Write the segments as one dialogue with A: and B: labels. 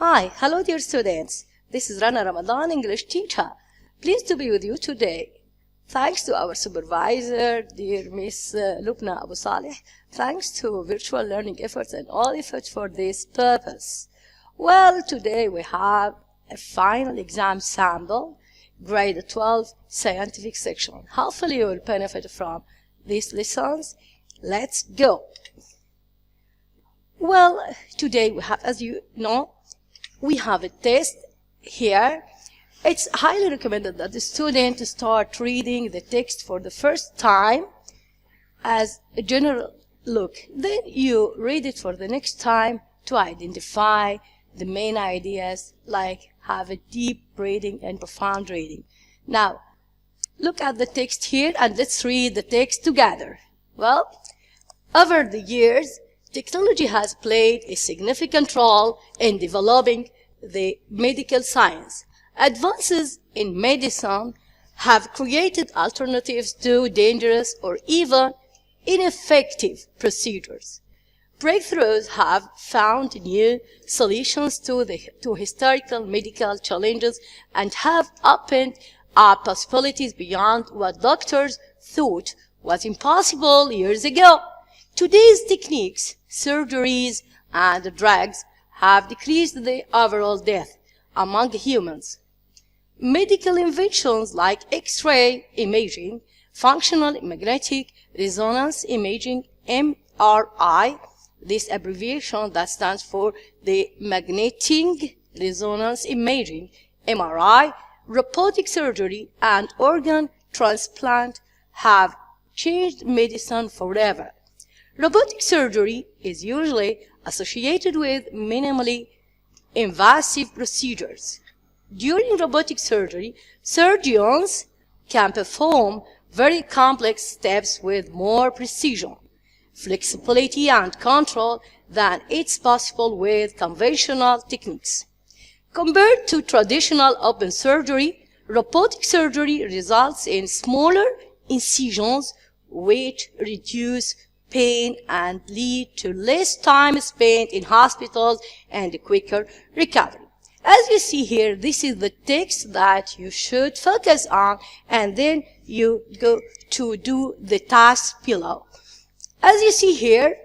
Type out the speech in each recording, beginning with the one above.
A: Hi, hello dear students. This is Rana Ramadan, English teacher. Pleased to be with you today. Thanks to our supervisor, dear Miss Lubna Abu Saleh. Thanks to virtual learning efforts and all efforts for this purpose. Well, today we have a final exam sample, grade 12 scientific section. Hopefully you will benefit from these lessons. Let's go. Well, today we have, as you know, we have a test here. It's highly recommended that the student start reading the text for the first time as a general look. Then you read it for the next time to identify the main ideas, like have a deep reading and profound reading. Now, look at the text here and let's read the text together. Well, over the years, technology has played a significant role in developing the medical science. Advances in medicine have created alternatives to dangerous or even ineffective procedures. Breakthroughs have found new solutions to historical medical challenges and have opened up possibilities beyond what doctors thought was impossible years ago. Today's techniques, surgeries, and drugs have decreased the overall death among humans. Medical inventions like X-ray imaging, functional magnetic resonance imaging, MRI, this abbreviation that stands for the magnetic resonance imaging, MRI, robotic surgery, and organ transplant have changed medicine forever. Robotic surgery is usually associated with minimally invasive procedures. During robotic surgery, surgeons can perform very complex steps with more precision, flexibility, and control than it's possible with conventional techniques. Compared to traditional open surgery, robotic surgery results in smaller incisions which reduce pain and lead to less time spent in hospitals and quicker recovery. As you see here, this is the text that you should focus on, and then you go to do the task below. As you see here,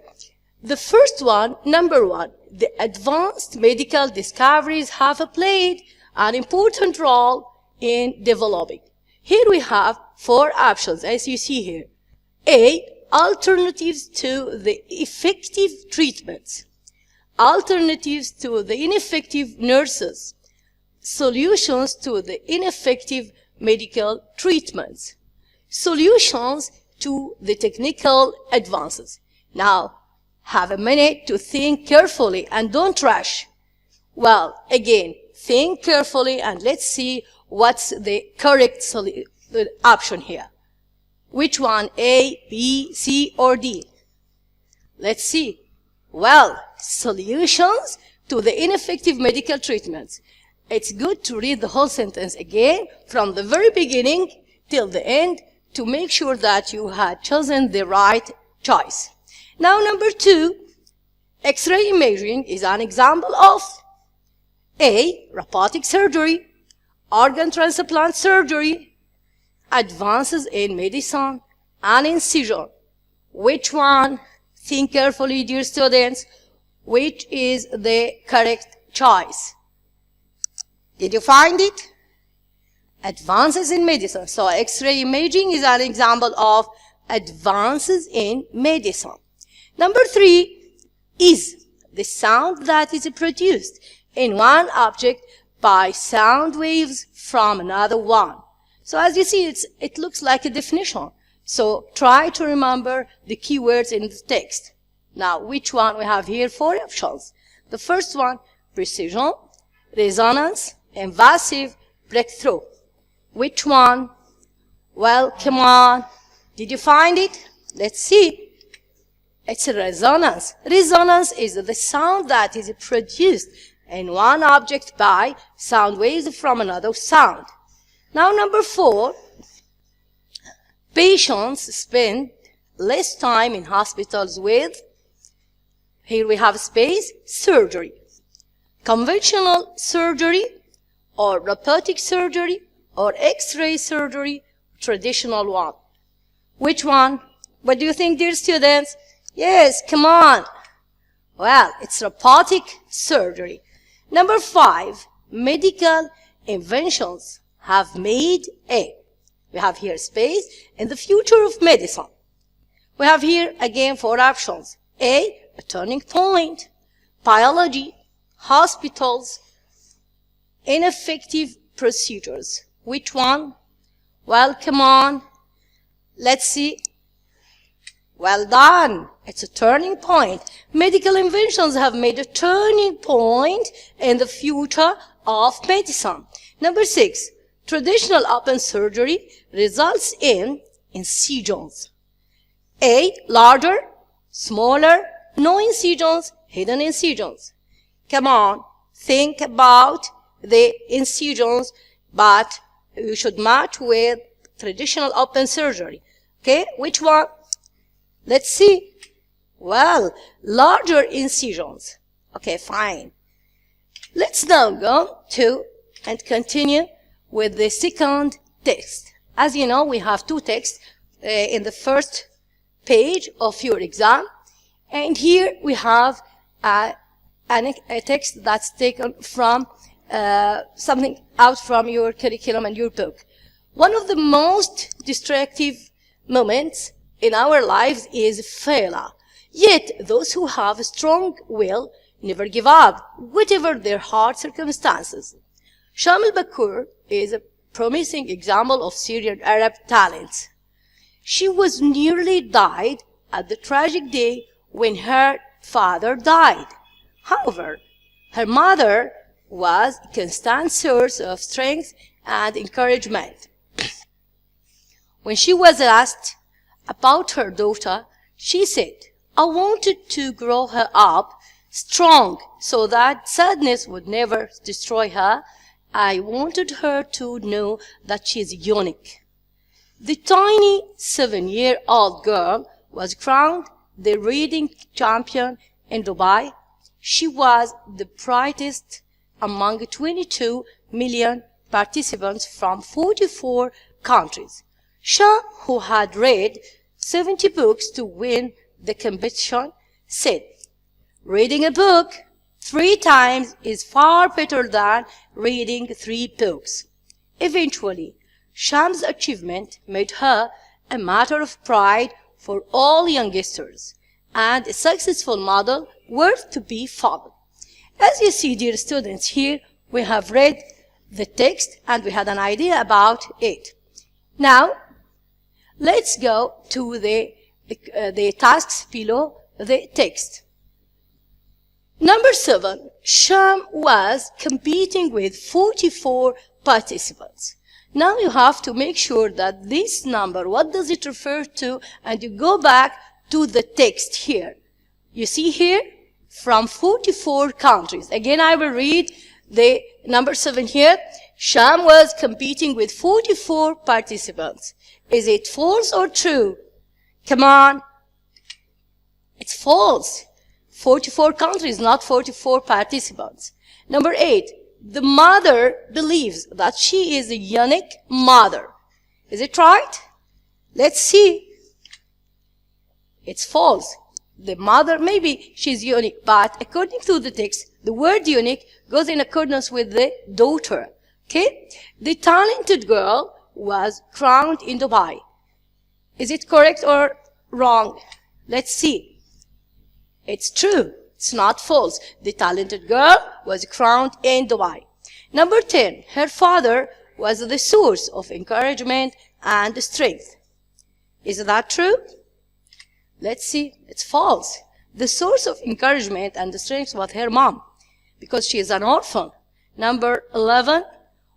A: the first one, number one, the advanced medical discoveries have played an important role in developing. Here we have four options, as you see here. A, alternatives to the effective treatments, alternatives to the ineffective nurses, solutions to the ineffective medical treatments, solutions to the technical advances. Now, have a minute to think carefully and don't rush. Well, again, think carefully and let's see what's the correct option here. Which one, A, B, C, or D? Let's see. Well, solutions to the ineffective medical treatments. It's good to read the whole sentence again from the very beginning till the end to make sure that you had chosen the right choice. Now, number two, X-ray imaging is an example of A, robotic surgery, organ transplant surgery, advances in medicine, and incision. Which one? Think carefully, dear students. Which is the correct choice? Did you find it? Advances in medicine. So X-ray imaging is an example of advances in medicine. Number three is the sound that is produced in one object by sound waves from another one. So as you see, it looks like a definition. So try to remember the keywords in the text. Now, which one? We have here four options. The first one, precision, resonance, invasive, breakthrough. Which one? Well, come on. Did you find it? Let's see. It's a resonance. Resonance is the sound that is produced in one object by sound waves from another sound. Now, number four, patients spend less time in hospitals with, here we have space, surgery. conventional surgery or robotic surgery or X-ray surgery, traditional one. Which one? What do you think, dear students? Yes, come on. Well, it's robotic surgery. Number 5, medical inventions have made a. We have here space in the future of medicine. We have here again 4 options. A turning point, biology, hospitals, ineffective procedures. Which one? Well, come on. Let's see. Well done. It's a turning point. Medical inventions have made a turning point in the future of medicine. Number 6, traditional open surgery results in incisions. A, larger, smaller, no incisions, hidden incisions. Come on, think about the incisions, but you should match with traditional open surgery. Okay, which one? Let's see. Well, larger incisions. Okay, fine. Let's now go to and continue with the second text. As you know, we have 2 texts in the first page of your exam. And here we have a text that's taken from something out from your curriculum and your book. One of the most destructive moments in our lives is failure. Yet those who have a strong will never give up, whatever their hard circumstances. Sham al-Bakur is a promising example of Syrian Arab talent. She was nearly died at the tragic day when her father died. However, her mother was a constant source of strength and encouragement. When she was asked about her daughter, she said, "I wanted to grow her up strong so that sadness would never destroy her. I wanted her to know that she is unique." The tiny 7-year-old girl was crowned the reading champion in Dubai. She was the brightest among 22 million participants from 44 countries. Shah, who had read 70 books to win the competition, said, "Reading a book 3 times is far better than reading 3 books." Eventually, Sham's achievement made her a matter of pride for all youngsters and a successful model worth to be followed. As you see, dear students, here we have read the text and we had an idea about it. Now, let's go to the tasks below the text. Number 7, Sham was competing with 44 participants. Now you have to make sure that this number, what does it refer to? And you go back to the text here. You see here, from 44 countries. Again, I will read the number 7 here. Sham was competing with 44 participants. Is it false or true? Come on. It's false. 44 countries, not 44 participants. Number 8, the mother believes that she is a unique mother. Is it right? Let's see. It's false. The mother, maybe she's unique, but according to the text, the word unique goes in accordance with the daughter. Okay? The talented girl was crowned in Dubai. Is it correct or wrong? Let's see. It's true. It's not false. The talented girl was crowned in Dubai. Number 10, her father was the source of encouragement and strength. Is that true? Let's see. It's false. The source of encouragement and strength was her mom, because she is an orphan. Number 11,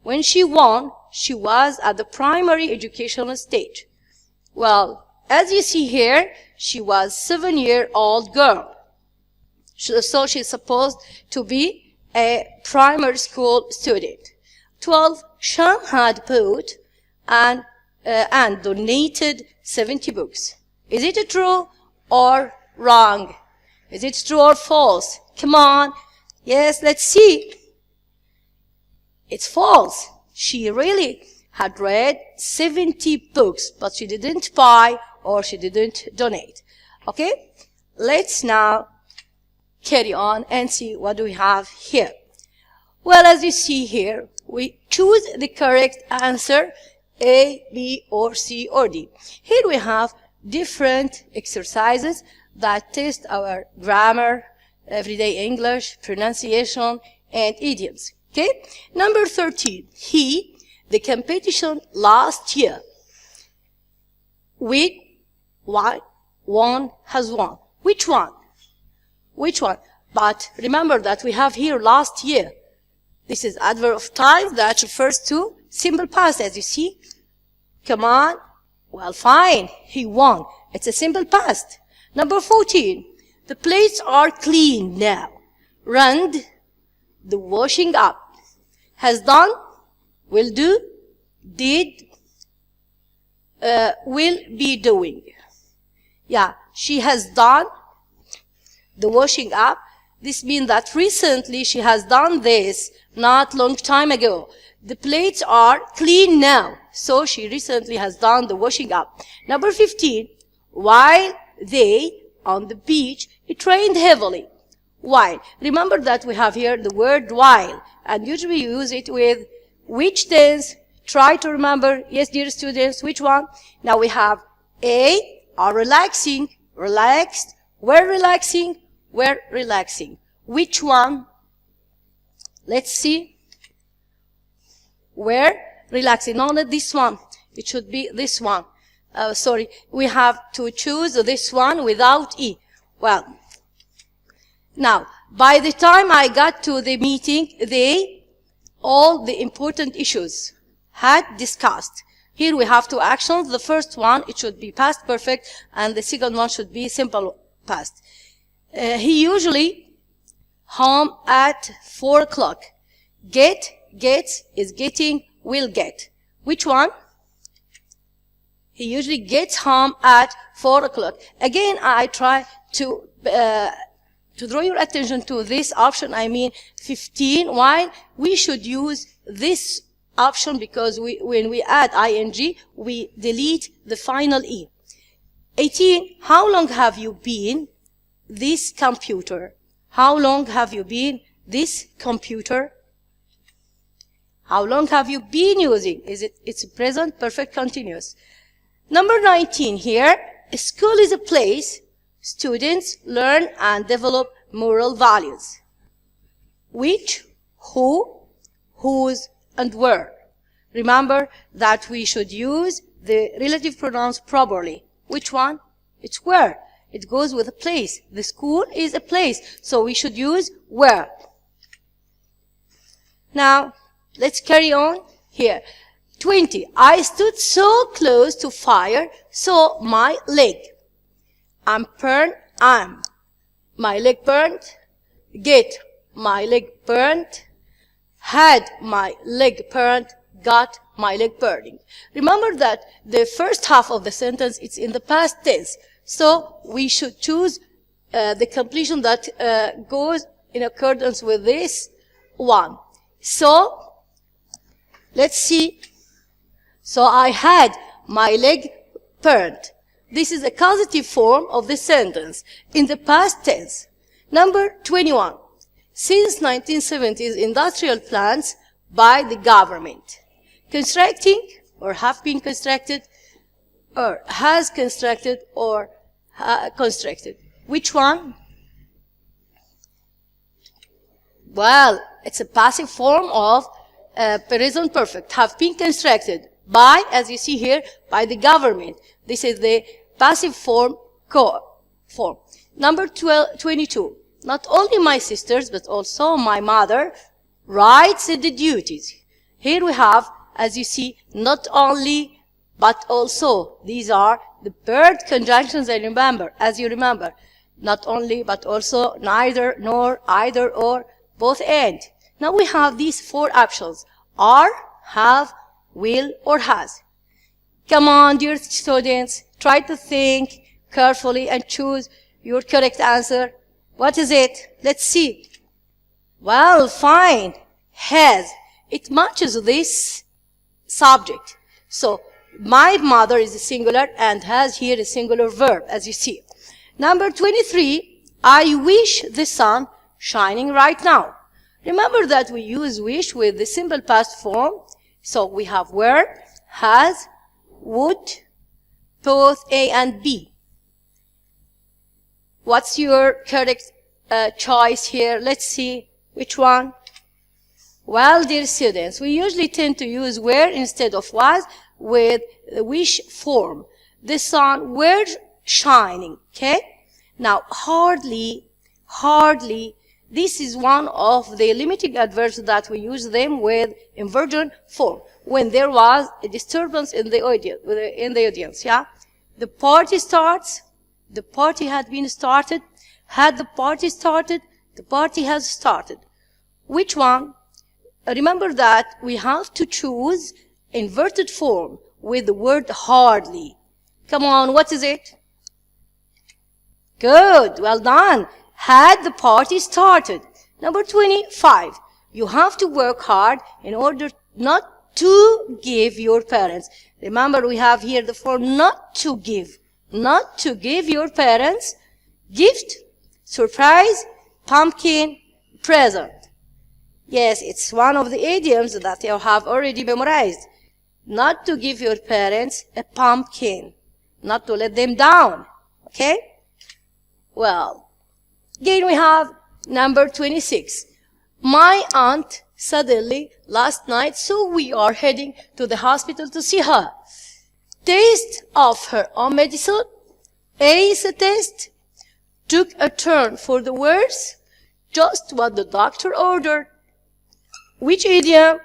A: when she won, she was at the primary educational stage. Well, as you see here, she was a 7-year-old girl. So she's supposed to be a primary school student. 12, Sham had bought and donated 70 books. Is it true or wrong? Is it true or false? Come on, Yes, let's see. It's false. She really had read 70 books, but she didn't buy or she didn't donate. Okay? Let's now carry on and see what do we have here. Well, as you see here, we choose the correct answer, A, B, or C, or D. Here we have different exercises that test our grammar, everyday English, pronunciation, and idioms. Okay? Number 13. The competition last year. One has won. Which one? Which one? But remember that we have here last year. This is adverb of time that refers to simple past, as you see. Come on. Well, fine. He won. It's a simple past. Number 14. The plates are clean now. Run. The washing up. Has done. Will do. Did. Will be doing. Yeah, she has done the washing up. This means that recently she has done this, not long time ago. The plates are clean now. So she recently has done the washing up. Number 15. While they on the beach, it rained heavily. While. Remember that we have here the word while. And usually we use it with which tense. Try to remember. Yes, dear students, which one? Now we have A, are relaxing, relaxed, were relaxing, were relaxing. Which one? Let's see. Were relaxing. No, not this one. It should be this one. Sorry. We have to choose this one without E. Well, now, by the time I got to the meeting, all the important issues had discussed. Here we have two actions. The first one, it should be past perfect, and the second one should be simple past. He usually home at 4 o'clock. Get, gets, is getting, will get. Which one? He usually gets home at 4 o'clock. Again, I try to draw your attention to this option, I mean 15, while we should use this option because when we add ing, we delete the final E. 18, how long have you been this computer? How long have you been this computer? How long have you been using? It's present perfect continuous. Number 19 here, school is a place students learn and develop moral values. Which, who, whose, and where. Remember that we should use the relative pronouns properly. Which one? It's where. It goes with a place. The school is a place, so we should use where. Now, let's carry on here. 20. I stood so close to fire, so my leg. I'm burned, my leg burnt. Get, my leg burnt. Had my leg burnt. Got my leg burning. Remember that the first half of the sentence, it's in the past tense. So we should choose the completion that goes in accordance with this one. So, let's see. So I had my leg burnt. This is a causative form of the sentence in the past tense. Number 21. Since 1970s, industrial plants by the government. Constructing, or have been constructed, or has constructed, or constructed. Which one? Well, it's a passive form of present perfect. Have been constructed by, as you see here, by the government. This is the passive form form. Number 22. Not only my sisters, but also my mother writes the duties. Here we have, as you see, not only, but also. These are the verb conjunctions, and remember, as you remember. Not only, but also, neither, nor, either, or, both, and. Now we have these four options. Are, have, will, or has. Come on, dear students, try to think carefully and choose your correct answer. What is it? Let's see. Well, fine. Has. It matches this subject. So, my mother is a singular and has here a singular verb, as you see. Number 23, I wish the sun shining right now. Remember that we use wish with the simple past form. So, we have verb, has, would, both A and B. What's your correct choice here? Let's see which one. Well, dear students, we usually tend to use were instead of was with the wish form. The sun were shining, okay? Now, hardly, this is one of the limiting adverbs that we use them with inversion form. When there was a disturbance in the audience, yeah? The party starts, the party had been started, had the party started, the party has started. Which one? Remember that we have to choose inverted form with the word hardly. Come on, what is it? Good, well done. Had the party started. Number 25. You have to work hard in order not to give your parents. Remember, we have here the form not to give. Not to give your parents gift, surprise, pumpkin, present. Yes, it's one of the idioms that you have already memorized. Not to give your parents a pumpkin. Not to let them down. Okay? Well, again we have number 26. My aunt suddenly last night, so we are heading to the hospital to see her. Taste of her own medicine. Ace a test. Took a turn for the worse. Just what the doctor ordered. Which idiom?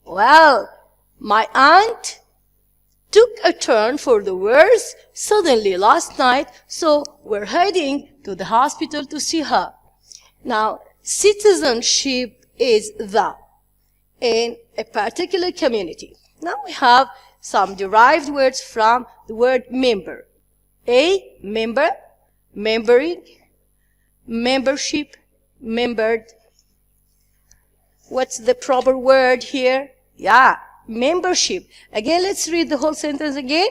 A: Well, my aunt took a turn for the worse suddenly last night, so we're heading to the hospital to see her. Now, citizenship is the in a particular community. Now we have some derived words from the word member. A, member, membering, membership, membered. What's the proper word here? Yeah, membership. Again, let's read the whole sentence again.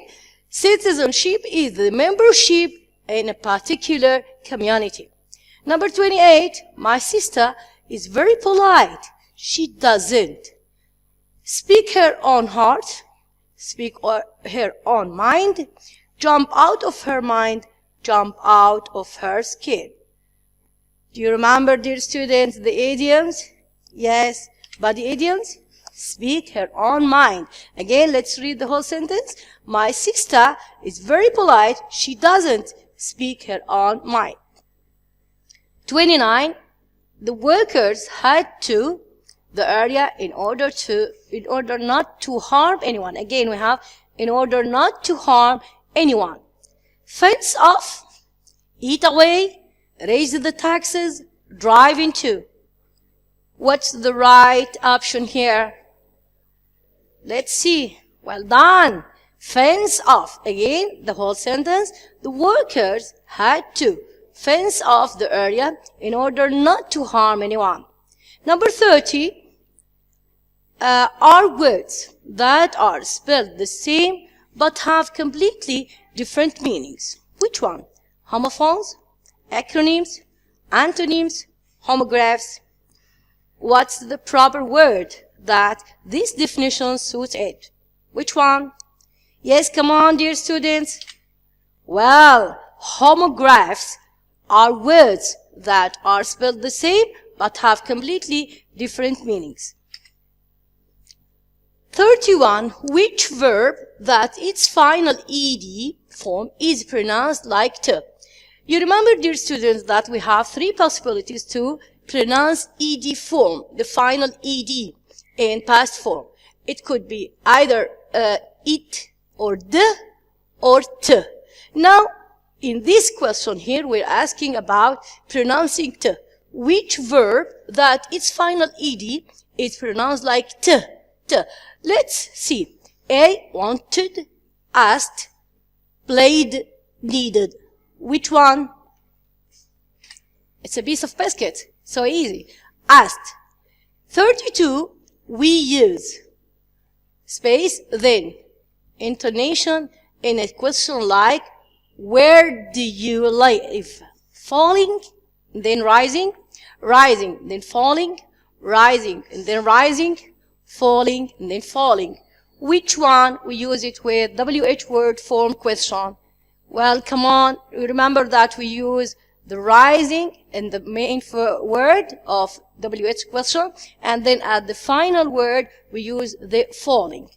A: Citizenship is the membership in a particular community. Number 28, my sister is very polite. She doesn't speak her own heart, speak her own mind, jump out of her mind, jump out of her skin. Do you remember, dear students, the idioms? Yes, but the idioms? Speak her own mind. Again, let's read the whole sentence. My sister is very polite. She doesn't speak her own mind. 29. The workers had to the area in order not to harm anyone. Again, we have in order not to harm anyone. Fence off, eat away, raise the taxes, drive into. What's the right option here? Let's see. Well done. Fence off. Again, the whole sentence. The workers had to fence off the area in order not to harm anyone. Number 30 are words that are spelled the same but have completely different meanings. Which one? Homophones, acronyms, antonyms, homographs. What's the proper word that this definition suits it? Which one? Yes, come on, dear students. Well, homographs are words that are spelled the same but have completely different meanings. 31. Which verb that its final ed form is pronounced like t? You remember, dear students, that we have three possibilities to pronounce ed form, the final ed in past form. It could be either it or the or t. Now, in this question here, we're asking about pronouncing t. Which verb that its final ed is pronounced like t? T. Let's see. A, wanted, asked, played, needed. Which one? It's a piece of biscuit. So easy. Asked. 32, we use space, then intonation in a question like, where do you live? Falling, then rising, rising, then falling, rising, and then rising, falling, and then falling. Which one we use it with? WH word form question. Well, come on, remember that we use the rising in the main word of WH question, and then at the final word we use the falling.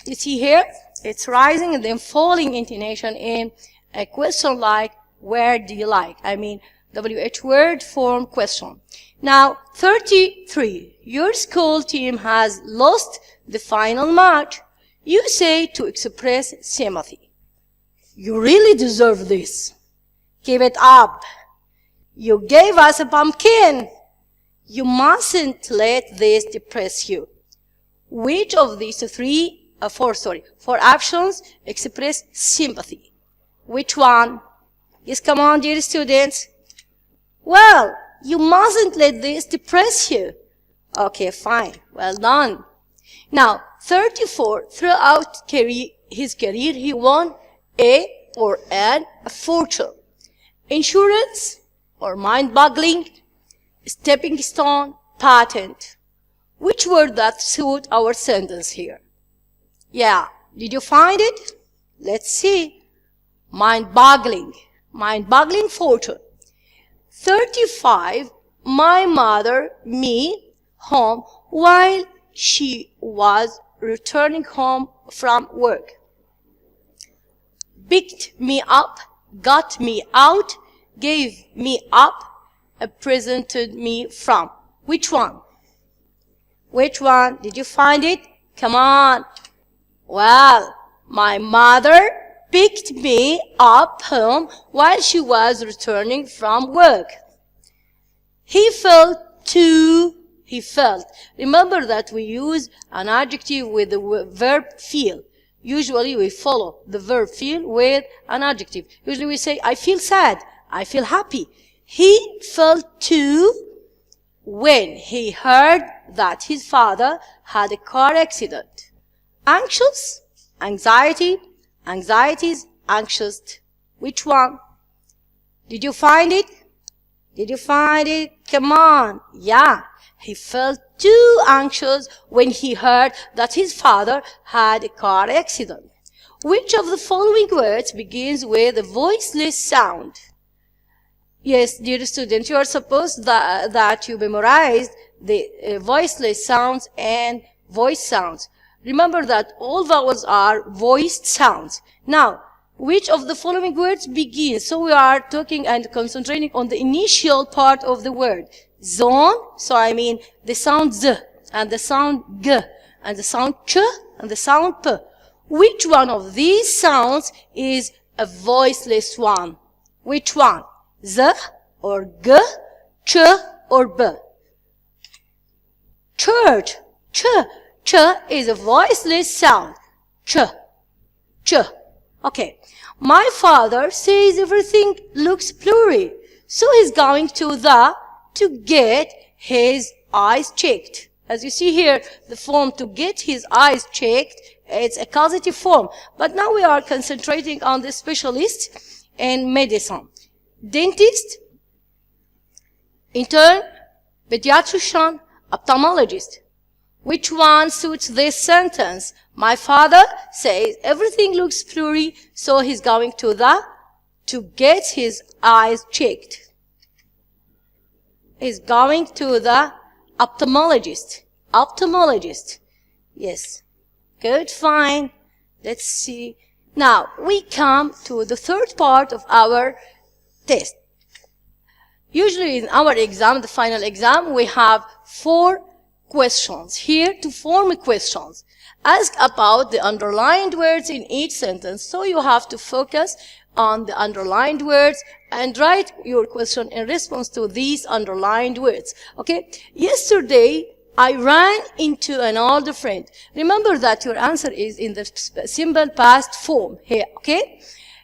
A: You see here, it's rising and then falling intonation in a question like, where do you like? I mean, WH word form question. Now, 33, your school team has lost the final match. You say to express sympathy. You really deserve this. Keep it up. You gave us a pumpkin. You mustn't let this depress you. Which of these four options express sympathy? Which one? Yes, come on, dear students. Well, you mustn't let this depress you. Okay, fine. Well done. Now, 34, throughout his career, he won a fortune. Insurance or mind-boggling, stepping stone, patent. Which word that suit our sentence here? Yeah, did you find it? Let's see. Mind-boggling. Mind-boggling fortune. 35, my mother, me, home while she was returning home from work. Picked me up, got me out, gave me up, presented me from. Which one? Which one? Did you find it? Come on. Well, my mother picked me up home while she was returning from work. He felt. Remember that we use an adjective with the verb feel. Usually we follow the verb feel with an adjective. Usually we say, I feel sad, I feel happy. He felt too when he heard that his father had a car accident. Anxious, anxiety, anxieties, anxious. Which one? Did you find it? Did you find it? Come on. Yeah. He felt too anxious when he heard that his father had a car accident. Which of the following words begins with a voiceless sound? Yes, dear students, you are supposed that you memorized the voiceless sounds and voice sounds. Remember that all vowels are voiced sounds. Now, which of the following words begins? So we are talking and concentrating on the initial part of the word. Zone, so I mean the sound Z and the sound G and the sound Ch and the sound P. Which one of these sounds is a voiceless one? Which one? Z or G, Ch or B? Church. Ch. Ch is a voiceless sound. Ch. Ch. Okay. My father says everything looks blurry, so he's going to get his eyes checked. As you see here, the form to get his eyes checked, it's a causative form. But now we are concentrating on the specialist in medicine. Dentist, intern, pediatrician, ophthalmologist. Which one suits this sentence? My father says everything looks blurry, so he's going to get his eyes checked. He's going to the ophthalmologist. Ophthalmologist. Yes. Good, fine. Let's see. Now, we come to the third part of our test. Usually in our exam, the final exam, we have 4 questions. Here to form questions. Ask about the underlined words in each sentence. So you have to focus on the underlined words and write your question in response to these underlined words. Okay? Yesterday, I ran into an older friend. Remember that your answer is in the simple past form here. Okay?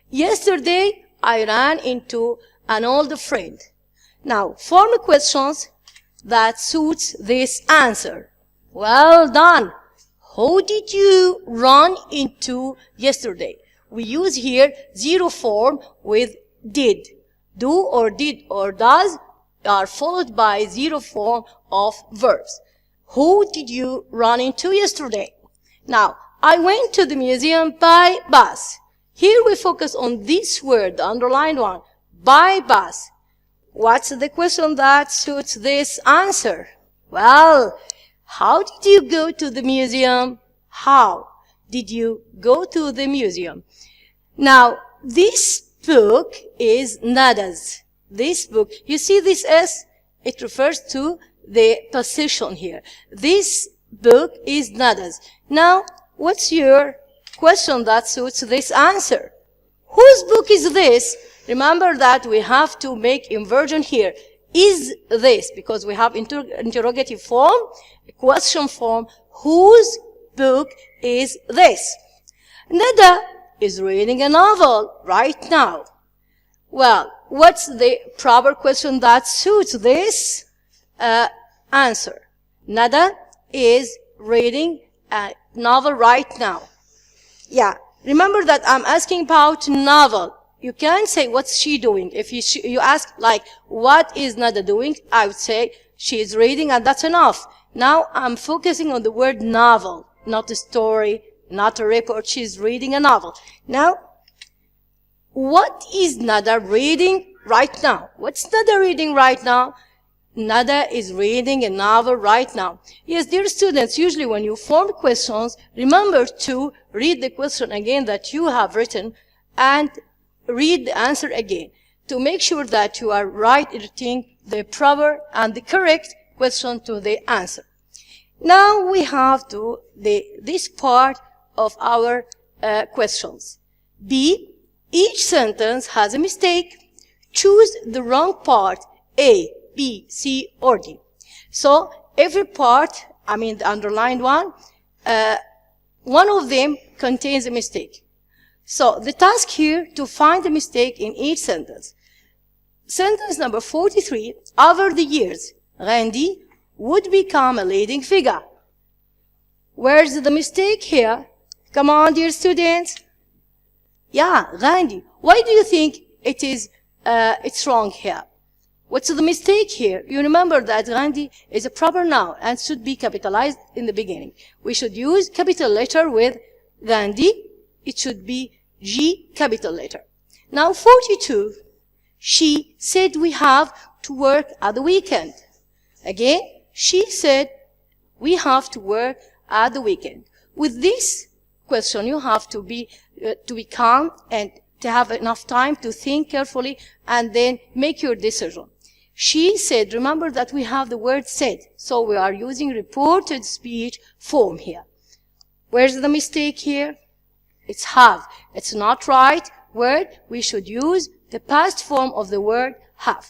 A: Yesterday, I ran into an older friend. Now, form questions that suits this answer. Well done. Who did you run into yesterday? We use here zero form with did. Do or did or does are followed by zero form of verbs. Who did you run into yesterday? Now, I went to the museum by bus. Here we focus on this word, the underlined one, by bus. What's the question that suits this answer? Well, how did you go to the museum? How did you go to the museum? Now, this book is Nada's. This book, you see this S? It refers to the position here. This book is Nada's. Now, what's your question that suits this answer? Whose book is this? Remember that we have to make inversion here. Is this? Because we have interrogative form, question form. Whose book is this? Nada is reading a novel right now. Well, what's the proper question that suits this answer? Nada is reading a novel right now. Yeah, remember that I'm asking about novel. You can't say, what's she doing? If you ask, like, what is Nada doing? I would say, she is reading, and that's enough. Now, I'm focusing on the word novel, not a story, not a report. She's reading a novel. Now, what is Nada reading right now? What's Nada reading right now? Nada is reading a novel right now. Yes, dear students, usually when you form questions, remember to read the question again that you have written and read the answer again to make sure that you are writing the proper and the correct question to the answer. Now we have this part of our questions. B, each sentence has a mistake. Choose the wrong part, A, B, C, or D. So every part, I mean the underlined one of them contains a mistake. So the task here to find the mistake in each sentence. Sentence number 43, over the years, Randy would become a leading figure. Where's the mistake here? Come on, dear students. Yeah, Randy. Why do you think it's wrong here? What's the mistake here? You remember that Randy is a proper noun and should be capitalized in the beginning. We should use capital letter with Randy. It should be G capital letter. Now 42, she said we have to work at the weekend. Again, she said we have to work at the weekend. With this question, you have to be calm and to have enough time to think carefully and then make your decision. She said, remember that we have the word said, so we are using reported speech form here. Where's the mistake here? It's have. It's not right word. We should use the past form of the word have.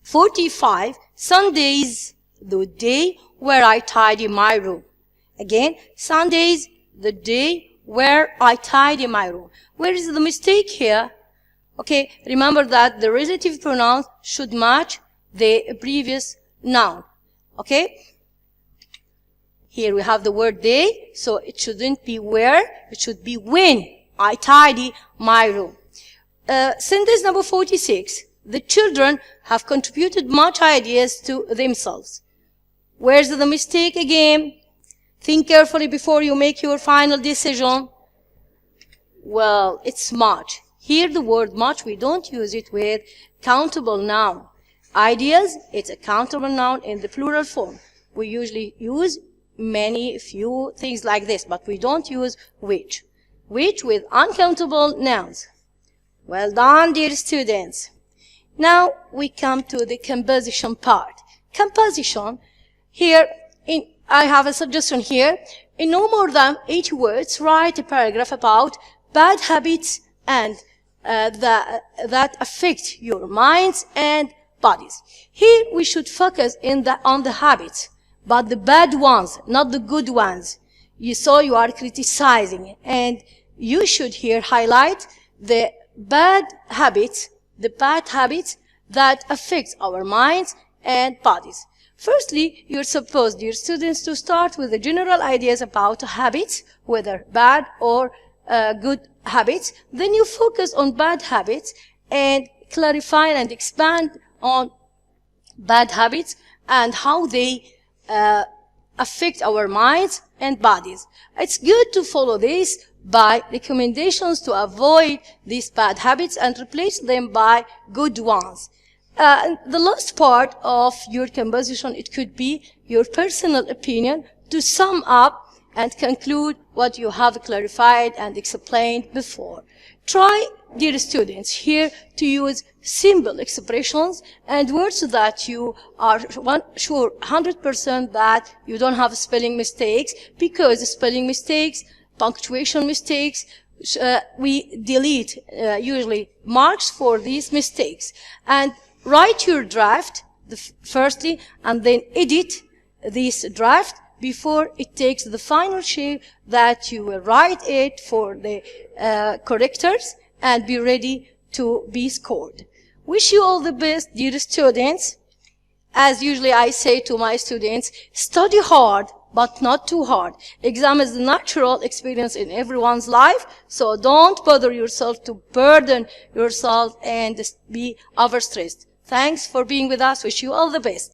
A: 45, Sundays, the day where I tidy my room. Again, Sundays, the day where I tidy my room. Where is the mistake here? Okay, remember that the relative pronoun should match the previous noun. Okay? Here we have the word day, so it shouldn't be where, it should be when I tidy my room. Sentence number 46. The children have contributed much ideas to themselves. Where's the mistake again? Think carefully before you make your final decision. Well, it's much. Here the word much, we don't use it with countable noun. Ideas, it's a countable noun in the plural form. We usually use many, few, things like this, but we don't use which. Which with uncountable nouns. Well done, dear students. Now we come to the composition part. Composition, here, I have a suggestion here. In no more than 80 words, write a paragraph about bad habits and that affect your minds and bodies. Here we should focus on the habits, but the bad ones, not the good ones. You are criticizing, and you should here highlight the bad habits that affects our minds and bodies. Firstly, you're supposed, dear students, to start with the general ideas about habits, whether bad or good habits. Then you focus on bad habits and clarify and expand on bad habits and how they affect our minds and bodies. It's good to follow this by recommendations to avoid these bad habits and replace them by good ones. The last part of your composition, it could be your personal opinion to sum up and conclude what you have clarified and explained before. Try, dear students, here to use simple expressions and words that you are sure 100% that you don't have spelling mistakes, because spelling mistakes, punctuation mistakes, we delete usually marks for these mistakes. And write your draft firstly and then edit this draft before it takes the final shape that you will write it for the correctors and be ready to be scored. Wish you all the best, dear students. As usually I say to my students, study hard, but not too hard. Exam is a natural experience in everyone's life, so don't bother yourself to burden yourself and be overstressed. Thanks for being with us. Wish you all the best.